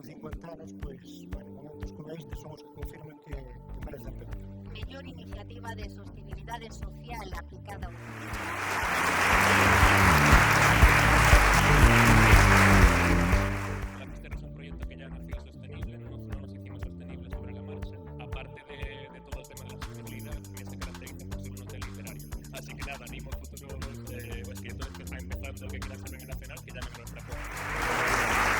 con 50 anos, pois, bueno, momentos como este son os que confirman que merece a pena. Mellor iniciativa de sostenibilidade social aplicada ao Este es un proyecto que ya nació sostenible, no nos hicimos sostenibles sobre la marcha, aparte de todo el tema de la sostenibilidad, que se caracteriza por ser un hotel literario. Así que nada, animo a futuros escritores que están empezando, que quieran ser en el Nacional, que llamen a nuestra puerta.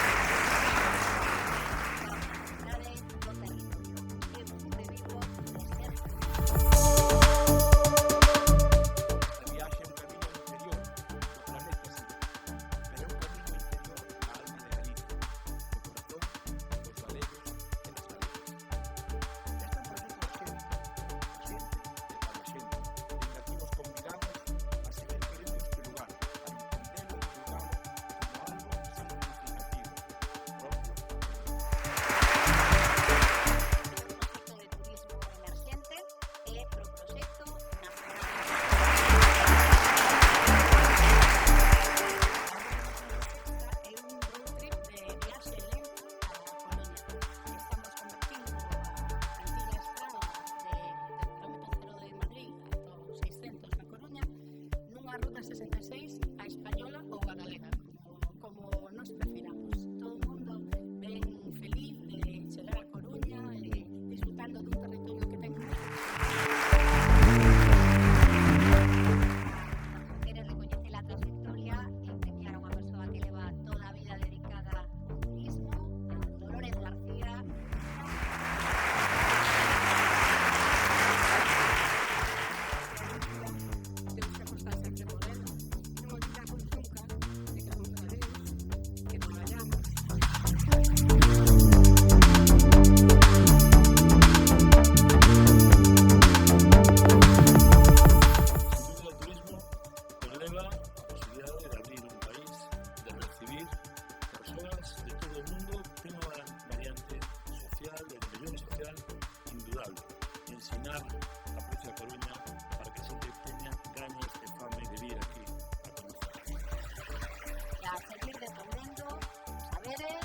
Ruta 66 a española ou a galega, como nos prefiramos. Todo o mundo ven feliz de chegar a Coruña e disfrutando dun territorio que ten quere recoñecer a trayectoria e premiar a unha persoa que leva toda a vida dedicada ao turismo, a Dolores García. Indudable, ensinar a Provincia de Coruña para que xente teña gañes de fame de vir aquí a conocer. E a seguir defendendo saberes